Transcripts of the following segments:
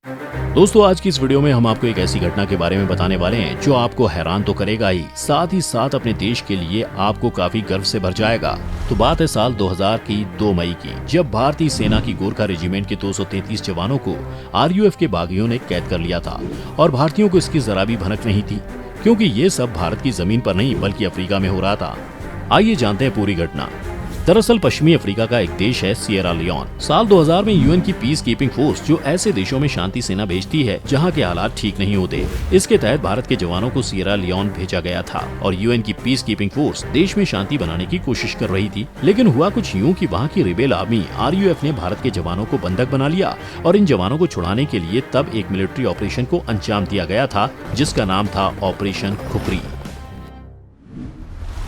दोस्तों, आज की इस वीडियो में हम आपको एक ऐसी घटना के बारे में बताने वाले हैं जो आपको हैरान तो करेगा ही साथ अपने देश के लिए आपको काफी गर्व से भर जाएगा। तो बात है साल 2000 की 2 मई की, जब भारतीय सेना की गोरखा रेजिमेंट के 233 जवानों को आरयूएफ के बागियों ने कैद कर लिया था और भारतीयों को इसकी जरा भी भनक नहीं थी, क्योंकि ये सब भारत की जमीन पर नहीं बल्कि अफ्रीका में हो रहा था। आइए जानते हैं पूरी घटना। दरअसल पश्चिमी अफ्रीका का एक देश है सिएरा लियोन। साल 2000 में यूएन की पीस कीपिंग फोर्स जो ऐसे देशों में शांति सेना भेजती है जहां के हालात ठीक नहीं होते, इसके तहत भारत के जवानों को सिएरा लियोन भेजा गया था और यूएन की पीस कीपिंग फोर्स देश में शांति बनाने की कोशिश कर रही थी। लेकिन हुआ कुछ यूं कि वहां की रिबेल आर्मी आरयूएफ ने भारत के जवानों को बंधक बना लिया और इन जवानों को छुड़ाने के लिए तब एक मिलिट्री ऑपरेशन को अंजाम दिया गया था जिसका नाम था operation khukri.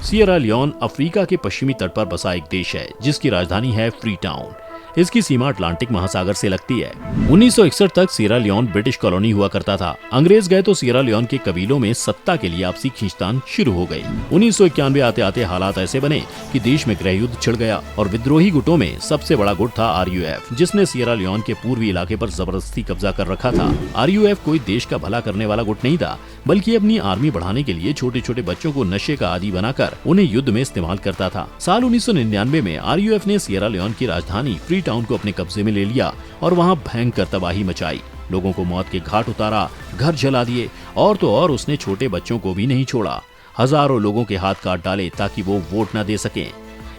Sierra Leone Africa के पश्चिमी तट पर बसा एक देश है जिसकी राजधानी है फ्री टाउन। इसकी सीमा अटलांटिक महासागर से लगती है। 1961 तक सिएरा लियोन ब्रिटिश कॉलोनी हुआ करता था। अंग्रेज गए तो सिएरा लियोन के कबीलों में सत्ता के लिए आपसी खींचतान शुरू हो गई। 1991 आते आते हालात ऐसे बने कि देश में गृह युद्ध छिड़ गया और विद्रोही गुटों में सबसे बड़ा गुट था आरयूएफ, जिसने सिएरा लियोन के पूर्वी इलाके पर जबरदस्ती कब्जा कर रखा था। आरयूएफ कोई देश का भला करने वाला गुट नहीं था, बल्कि अपनी आर्मी बढ़ाने के लिए छोटे छोटे बच्चों को नशे का आदी बनाकर उन्हें युद्ध में इस्तेमाल करता था। साल 1999 में आरयूएफ ने सिएरा लियोन की राजधानी फ्री टाउन को अपने कब्जे में ले लिया और वहां भयंकर तबाही मचाई। लोगों को मौत के घाट उतारा, घर जला दिए और तो और उसने छोटे बच्चों को भी नहीं छोड़ा। हजारों लोगों के हाथ काट डाले ताकि वो वोट न दे सकें।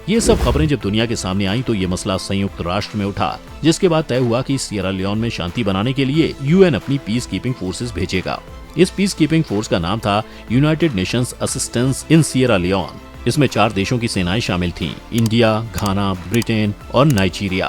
ये सब खबरें जब दुनिया के सामने आई तो ये मसला संयुक्त राष्ट्र में उठा, जिसके बाद तय हुआ कि सिएरा लियोन में शांति बनाने के लिए यूएन अपनी पीस कीपिंग फोर्सेस भेजेगा। इस पीस कीपिंग फोर्स का नाम था United Nations Assistance in Sierra Leone. इसमें 4 देशों की सेनाएं शामिल थीं, इंडिया, घाना, ब्रिटेन और नाइजीरिया।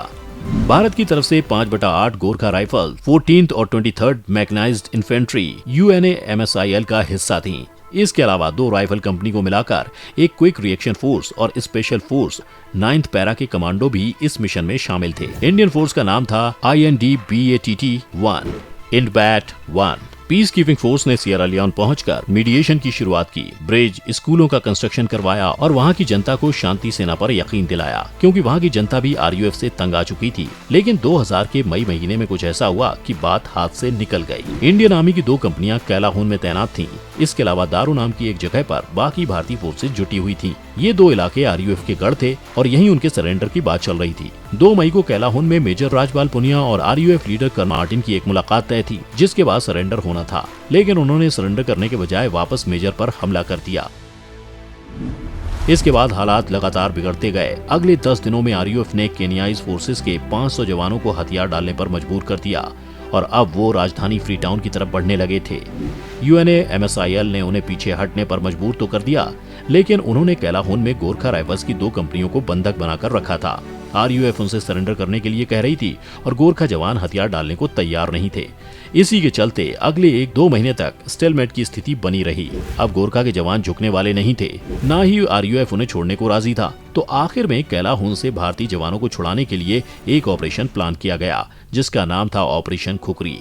भारत की तरफ से 5/8 गोरखा राइफल, 14th और 23rd मैकेनाइज्ड इन्फेंट्री UNAMSIL का हिस्सा थी। इसके अलावा 2 राइफल कंपनी को मिलाकर एक क्विक रिएक्शन फोर्स और स्पेशल फोर्स 9th पैरा के कमांडो भी इस मिशन में शामिल थे। इंडियन फोर्स का नाम था INDBATT-1 INDBAT 1। Peace keeping force ने सिएरा लियोन पहुंचकर मीडिएशन की शुरुआत की, ब्रिज, स्कूलों का कंस्ट्रक्शन करवाया और वहां की जनता को शांति सेना पर यकीन दिलाया, क्योंकि वहां की जनता भी आरयूएफ से तंग आ चुकी थी। लेकिन 2000 के मई महीने में कुछ ऐसा हुआ कि बात हाथ से निकल गई। इंडियन आर्मी की 2 कंपनियां कैलाहून में तैनात थीं। इसके अलावा दारू नाम की एक जगह पर बाकी भारतीय फोर्सेज जुटी हुई थी। ये 2 इलाके आरयूएफ के गढ़ थे और यहीं उनके सरेंडर की बात चल रही थी। 2 मई को कैलाहून में मेजर राजपाल पुनिया और आरयूएफ लीडर कर्नल मार्टिन की एक मुलाकात तय थी, जिसके बाद सरेंडर होना था। लेकिन उन्होंने सरेंडर करने के बजाय वापस मेजर पर हमला कर दिया। इसके बाद हालात लगातार बिगड़ते गए। अगले 10 दिनों में आरयूएफ ने केनियाई फोर्सेस के 500 जवानों को हथियार डालने पर मजबूर कर दिया और अब वो राजधानी फ्री टाउन की तरफ बढ़ने लगे थे। UNAMSIL ने उन्हें पीछे हटने पर मजबूर तो कर दिया, लेकिन उन्होंने कैलाहून में गोरखा राइफल्स की 2 कंपनियों को बंधक बनाकर रखा था। आरयूएफ उनसे सरेंडर करने के लिए कह रही थी और गोरखा जवान हथियार डालने को तैयार नहीं थे। इसी के चलते अगले 1-2 महीने तक स्टेलमेट की स्थिति बनी रही। अब गोरखा के जवान झुकने वाले नहीं थे, न ही आरयूएफ उन्हें छोड़ने को राजी था। तो आखिर में कैलाहून से भारतीय जवानों को छुड़ाने के लिए एक ऑपरेशन प्लान किया गया, जिसका नाम था ऑपरेशन खुखरी।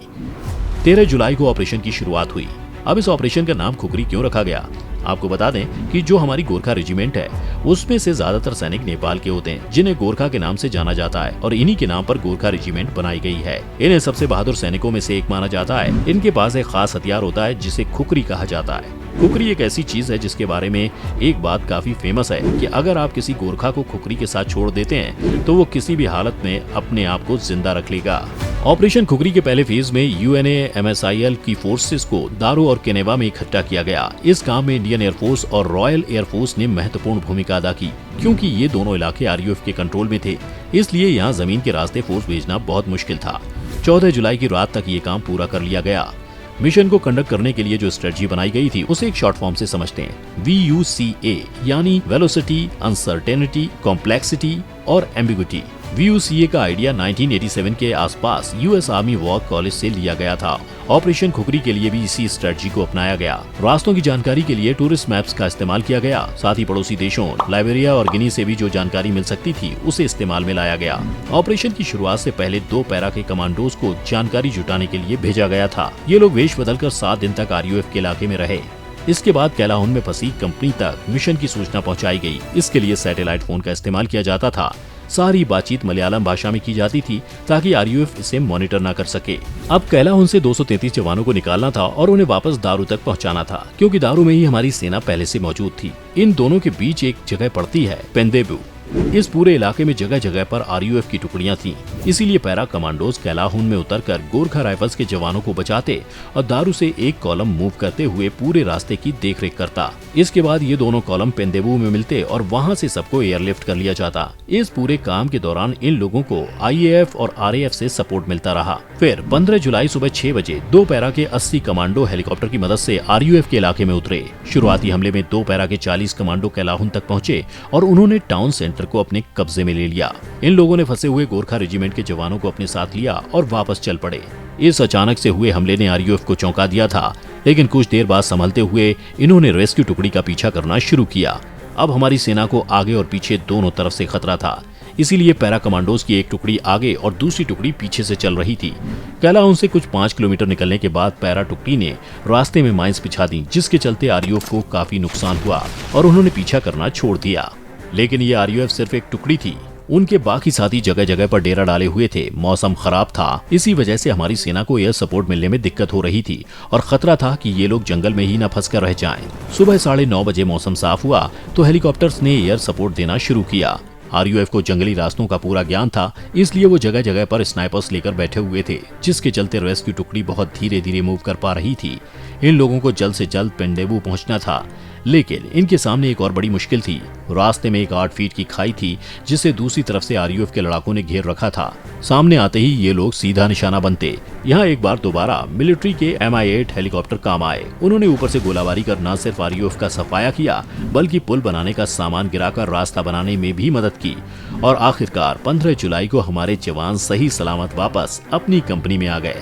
13 जुलाई को ऑपरेशन की शुरुआत हुई। अब इस ऑपरेशन का नाम खुखरी क्यों रखा गया? आपको बता दें कि जो हमारी गोरखा रेजिमेंट है उसमें से ज्यादातर सैनिक नेपाल के होते हैं, जिन्हें गोरखा के नाम से जाना जाता है और इन्हीं के नाम पर गोरखा रेजिमेंट बनाई गई है। इन्हें सबसे बहादुर सैनिकों में से एक माना जाता है। इनके पास एक खास हथियार होता है जिसे खुखरी कहा जाता है। खुखरी एक ऐसी चीज है जिसके बारे में एक बात काफी फेमस है कि अगर आप किसी गोरखा को खुखरी के साथ छोड़ देते हैं तो वो किसी भी हालत में अपने आप को जिंदा रख लेगा। ऑपरेशन खुखरी के पहले फेज में UNAMSIL की फोर्सेस को दारो और केनेवा में इकट्ठा किया गया। इस काम में इंडियन एयरफोर्स और रॉयल एयरफोर्स ने महत्वपूर्ण भूमिका अदा की, क्योंकि ये दोनों इलाके आरयूएफ के कंट्रोल में थे, इसलिए यहाँ जमीन के रास्ते फोर्स भेजना बहुत मुश्किल था। 14 जुलाई की रात तक ये काम पूरा कर लिया गया। मिशन को कंडक्ट करने के लिए जो स्ट्रेटजी बनाई गई थी उसे एक शॉर्ट फॉर्म से समझते हैं, VUCA, यानी वेलोसिटी, अनसर्टेनिटी, कॉम्प्लेक्सिटी और एम्बिग्विटी। VUCA का आइडिया 1987 के आसपास यूएस आर्मी वॉर कॉलेज से लिया गया था। ऑपरेशन खुखरी के लिए भी इसी स्ट्रेटजी को अपनाया गया। रास्तों की जानकारी के लिए टूरिस्ट मैप्स का इस्तेमाल किया गया। साथ ही पड़ोसी देशों लाइबेरिया और गिनी से भी जो जानकारी मिल सकती थी उसे इस्तेमाल में लाया गया। ऑपरेशन की शुरुआत से पहले 2 पैरा के कमांडोज को जानकारी जुटाने के लिए भेजा गया था। ये लोग वेश बदलकर 7 दिन तक आरयूएफ के इलाके में रहे। इसके बाद कैलाहून में फंसी कंपनी तक मिशन की सूचना पहुंचाई गई। इसके लिए सैटेलाइट फोन का इस्तेमाल किया जाता था। सारी बातचीत मलयालम भाषा में की जाती थी ताकि आरयूएफ इसे मॉनिटर न कर सके। अब कैलाहुन से 233 जवानों को निकालना था और उन्हें वापस दारू तक पहुंचाना था, क्योंकि दारू में ही हमारी सेना पहले से मौजूद थी। इन दोनों के बीच एक जगह पड़ती है पेंदेबू। इस पूरे इलाके में जगह जगह पर आरयूएफ की टुकड़ियां थीं, इसीलिए पैरा कमांडोज कैलाहुन में उतरकर गोरखा राइफल्स के जवानों को बचाते और दारू से एक कॉलम मूव करते हुए पूरे रास्ते की देखरेख करता। इसके बाद ये दोनों कॉलम पेंदेबू में मिलते और वहां से सबको एयरलिफ्ट कर लिया जाता। इस पूरे काम के दौरान इन लोगों को आईएएफ और आरएएफ से सपोर्ट मिलता रहा। फिर 15 जुलाई सुबह 6 बजे 2 पैरा के 80 कमांडो हेलीकॉप्टर की मदद से आरयूएफ के इलाके में उतरे। शुरुआती हमले में 2 पैरा के 40 कमांडो कैलाहुन तक पहुंचे और उन्होंने टाउन सेंटर को अपने कब्जे में ले लिया। इन लोगों ने फंसे हुए गोरखा रेजिमेंट के जवानों को अपने साथ लिया और वापस चल पड़े। इस अचानक से हुए हमले ने आरयूएफ को चौंका दिया था, लेकिन कुछ देर बाद संभलते हुए इन्होंने रेस्क्यू टुकड़ी का पीछा करना शुरू किया। अब हमारी सेना को आगे और पीछे दोनों तरफ से खतरा था, इसीलिए पैरा कमांडोज की एक टुकड़ी आगे और दूसरी टुकड़ी पीछे से चल रही थी। कैलाहुन से कुछ 5 किलोमीटर निकलने के बाद पैरा टुकड़ी ने रास्ते में माइंस बिछा दी, जिसके चलते आरयूएफ को काफी नुकसान हुआ और उन्होंने पीछा करना छोड़ दिया। लेकिन ये आरयूएफ सिर्फ एक टुकड़ी थी, उनके बाकी साथी जगह जगह पर डेरा डाले हुए थे। मौसम खराब था, इसी वजह से हमारी सेना को एयर सपोर्ट मिलने में दिक्कत हो रही थी और खतरा था कि ये लोग जंगल में ही न फंसकर रह जाएं। सुबह 9:30 बजे मौसम साफ हुआ तो हेलीकॉप्टर्स ने एयर सपोर्ट देना शुरू किया। आरयूएफ को जंगली रास्तों का पूरा ज्ञान था, इसलिए वो जगह जगह पर स्नाइपर्स लेकर बैठे हुए थे, जिसके चलते रेस्क्यू टुकड़ी बहुत धीरे धीरे मूव कर पा रही थी। इन लोगों को जल्द से जल्द पेंडेबू पहुंचना था, लेकिन इनके सामने एक और बड़ी मुश्किल थी। रास्ते में एक 8 फीट की खाई थी, जिसे दूसरी तरफ से आरयूएफ के लड़ाकों ने घेर रखा था। सामने आते ही ये लोग सीधा निशाना बनते। यहाँ एक बार दोबारा मिलिट्री के MI-8 हेलीकॉप्टर काम आए। उन्होंने ऊपर से गोलाबारी कर न सिर्फ आरयूएफ का सफाया किया, बल्कि पुल बनाने का सामान गिराकर रास्ता बनाने में भी मदद की। और आखिरकार 15 जुलाई को हमारे जवान सही सलामत वापस अपनी कंपनी में आ गए।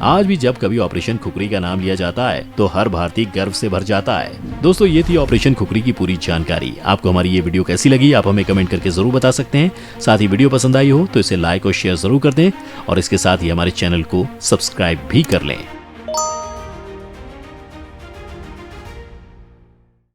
आज भी जब कभी ऑपरेशन खुखरी का नाम लिया जाता है तो हर भारतीय गर्व से भर जाता है। दोस्तों, ये थी ऑपरेशन खुखरी की पूरी जानकारी। आपको हमारी ये वीडियो कैसी लगी, आप हमें कमेंट करके जरूर बता सकते हैं। साथ ही वीडियो पसंद आई हो तो इसे लाइक और शेयर जरूर कर दें और इसके साथ ही हमारे चैनल को सब्सक्राइब भी कर लें।